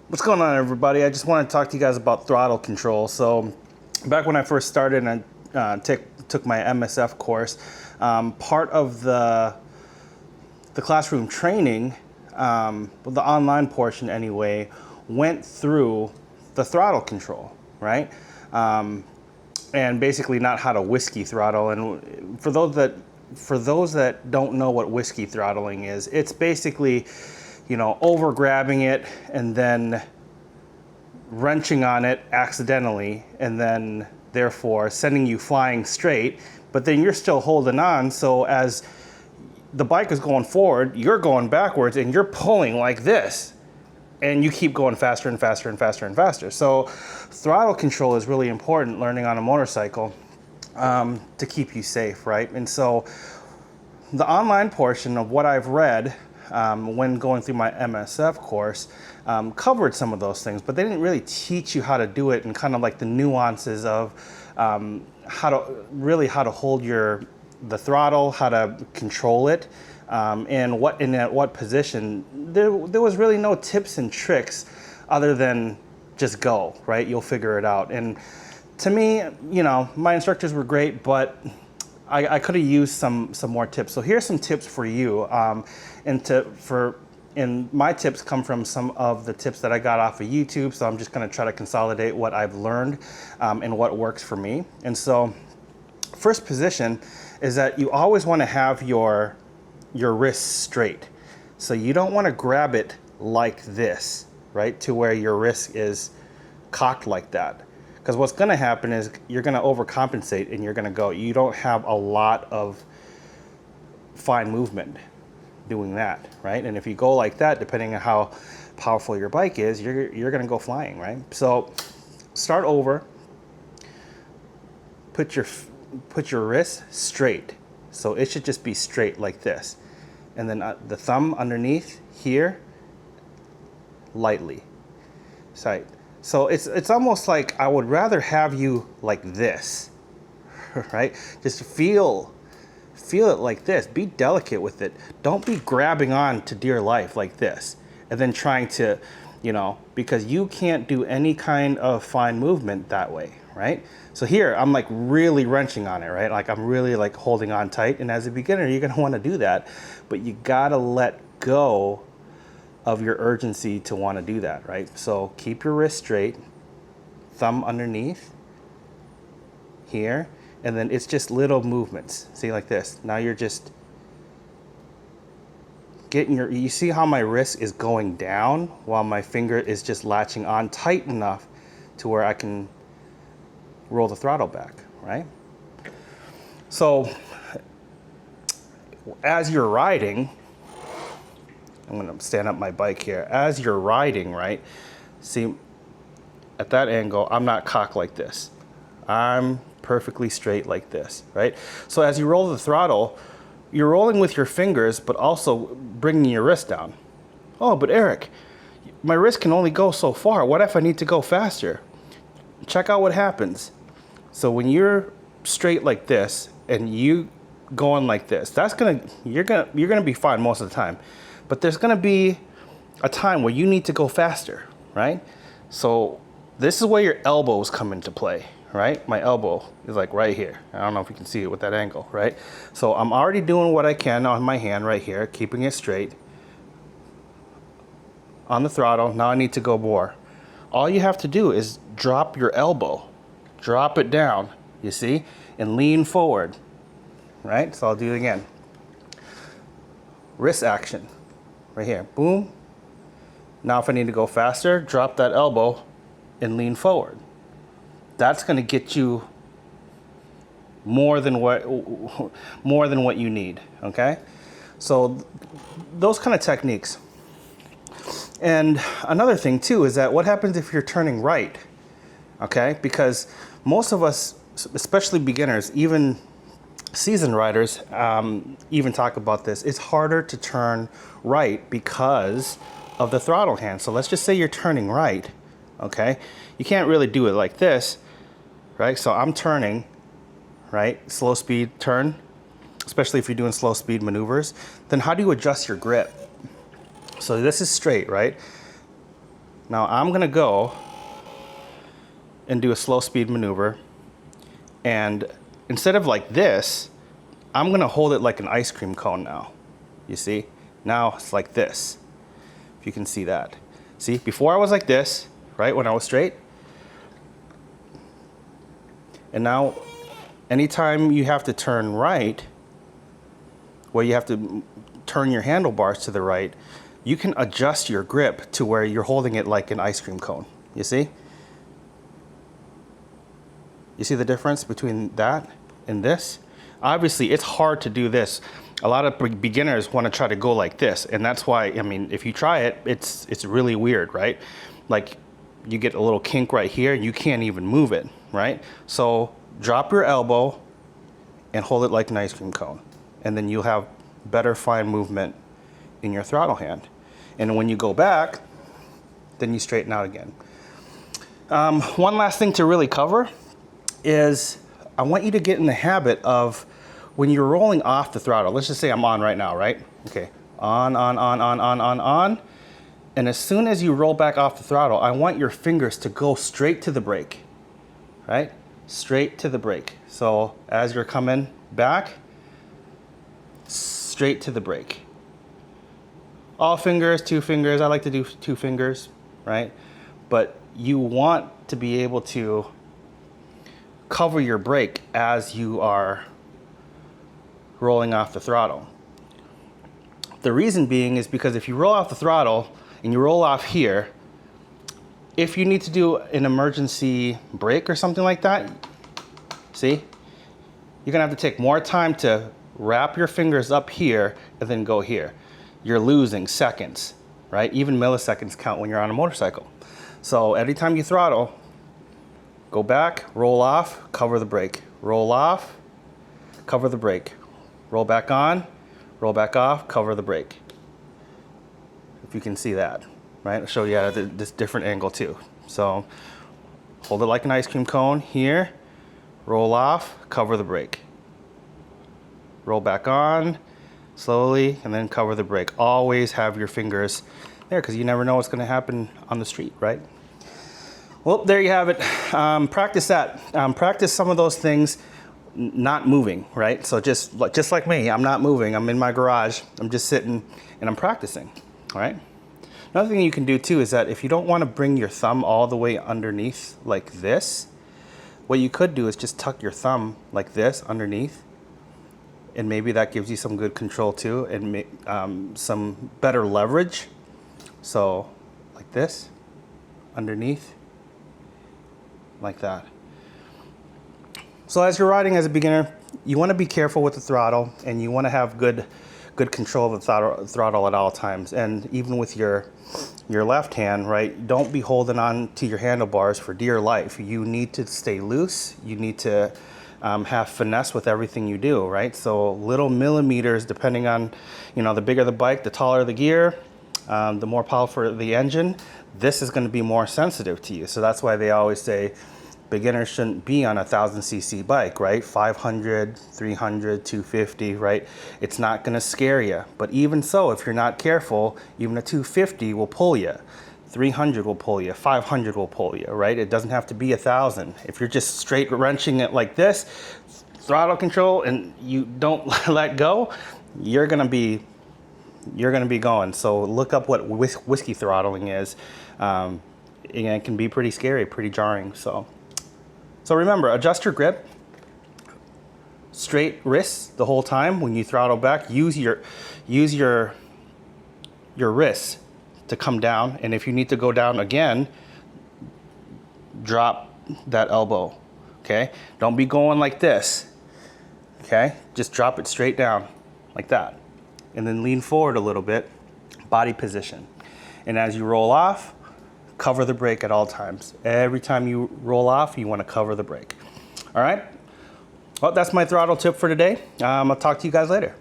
What's going on, everybody? I just want to talk to you guys about throttle control. So back when I first started and I took my MSF course, part of the classroom training, the online portion anyway, went through the throttle control, right? And basically not how to whiskey throttle. And for those that don't know what whiskey throttling is, it's basically, you know, over grabbing it and then wrenching on it accidentally, and then therefore sending you flying straight, but then you're still holding on. So as the bike is going forward, you're going backwards and you're pulling like this, and you keep going faster and faster and faster and faster. So throttle control is really important learning on a motorcycle to keep you safe, right? And so the online portion of what I've read when going through my MSF course covered some of those things, but they didn't really teach you how to do it and kind of like the nuances of how to hold the throttle, how to control it, and at what position. There was really no tips and tricks other than just go, right? You'll figure it out. And to me, you know, my instructors were great, but I could have used some more tips. So here's some tips for you, and my tips come from some of the tips that I got off of YouTube. So I'm just going to try to consolidate what I've learned and what works for me. And so, first position is that you always want to have your wrists straight. So you don't want to grab it like this, right, to where your wrist is cocked like that. Because what's going to happen is you're going to overcompensate and you're going to go. You don't have a lot of fine movement doing that, right? And if you go like that, depending on how powerful your bike is, you're going to go flying, right? So start over. Put your wrist straight. So it should just be straight like this. And then the thumb underneath here, lightly. So it's almost like I would rather have you like this, right? Just feel it like this. Be delicate with it. Don't be grabbing on to dear life like this and then trying to, you know, because you can't do any kind of fine movement that way, right? So here I'm like really wrenching on it, right? Like I'm really like holding on tight. And as a beginner, you're gonna want to do that, but you gotta let go of your urgency to want to do that, right? So keep your wrist straight, thumb underneath here, and then it's just little movements. See, like this. Now you're just getting you see how my wrist is going down while my finger is just latching on tight enough to where I can roll the throttle back, right? So as you're riding, I'm going to stand up my bike here. As you're riding, right, see, at that angle, I'm not cocked like this. I'm perfectly straight like this, right? So as you roll the throttle, you're rolling with your fingers, but also bringing your wrist down. Oh, but Eric, my wrist can only go so far. What if I need to go faster? Check out what happens. So when you're straight like this and you going like this, you're gonna be fine most of the time. But there's going to be a time where you need to go faster, right? So this is where your elbows come into play, right? My elbow is like right here. I don't know if you can see it with that angle, right? So I'm already doing what I can on my hand right here, keeping it straight on the throttle. Now I need to go more. All you have to do is drop your elbow, drop it down, you see, and lean forward, right? So I'll do it again. Wrist action. Right here, boom. Now if I need to go faster, drop that elbow and lean forward. That's gonna get you more than what you need, okay? So those kind of techniques. And another thing too is that what happens if you're turning right, okay? Because most of us, especially beginners, even seasoned riders even talk about this. It's harder to turn right because of the throttle hand. So let's just say you're turning right, okay? You can't really do it like this, right? So I'm turning, right? Slow speed turn, especially if you're doing slow speed maneuvers. Then how do you adjust your grip? So this is straight, right? Now I'm gonna go and do a slow speed maneuver, and instead of like this, I'm gonna hold it like an ice cream cone now. You see? Now it's like this, if you can see that. See, before I was like this, right, when I was straight. And now, anytime you have to turn right, where you have to turn your handlebars to the right, you can adjust your grip to where you're holding it like an ice cream cone. You see? You see the difference between that and this? Obviously, it's hard to do this. A lot of beginners want to try to go like this, and that's why, I mean, if you try it, it's really weird, right? Like, you get a little kink right here, and you can't even move it, right? So drop your elbow and hold it like an ice cream cone, and then you'll have better fine movement in your throttle hand. And when you go back, then you straighten out again. One last thing to really cover is I want you to get in the habit of when you're rolling off the throttle. Let's just say I'm on right now, right? Okay, on. And as soon as you roll back off the throttle, I want your fingers to go straight to the brake, right? Straight to the brake. So as you're coming back, straight to the brake. All fingers, 2 fingers. I like to do 2 fingers, right? But you want to be able to cover your brake as you are rolling off the throttle. The reason being is because if you roll off the throttle and you roll off here, if you need to do an emergency brake or something like that, see, you're gonna have to take more time to wrap your fingers up here and then go here. You're losing seconds, right? Even milliseconds count when you're on a motorcycle. So anytime you throttle, go back, roll off, cover the brake. Roll off, cover the brake. Roll back on, roll back off, cover the brake. If you can see that, right? I'll show you at this different angle too. So hold it like an ice cream cone here, roll off, cover the brake. Roll back on, slowly, and then cover the brake. Always have your fingers there because you never know what's gonna happen on the street, right? Well, there you have it. Practice that. Practice some of those things not moving, right? So just like me, I'm not moving. I'm in my garage. I'm just sitting and I'm practicing, all right? Another thing you can do too is that if you don't want to bring your thumb all the way underneath like this, what you could do is just tuck your thumb like this underneath, and maybe that gives you some good control too, and some better leverage. So like this, underneath, like that. So as you're riding as a beginner, you want to be careful with the throttle, and you want to have good control of the throttle at all times. And even with your left hand, right, don't be holding on to your handlebars for dear life. You need to stay loose. You need to have finesse with everything you do, right? So little millimeters, depending on, the bigger the bike, the taller the gear, the more powerful the engine, this is going to be more sensitive to you. So that's why they always say beginners shouldn't be on a 1000cc bike, right? 500, 300, 250, right? It's not going to scare you. But even so, if you're not careful, even a 250 will pull you. 300 will pull you, 500 will pull you, right? It doesn't have to be 1000. If you're just straight wrenching it like this, throttle control, and you don't let go, you're gonna be going. So look up what whiskey throttling is. It can be pretty scary, pretty jarring. So remember, adjust your grip, straight wrists the whole time. When you throttle back, use your wrists to come down, and if you need to go down again, drop that elbow, okay? Don't be going like this, okay? Just drop it straight down like that, and then lean forward a little bit, body position. And as you roll off, cover the brake at all times. Every time you roll off, you want to cover the brake. All right? Well, that's my throttle tip for today. I'll talk to you guys later.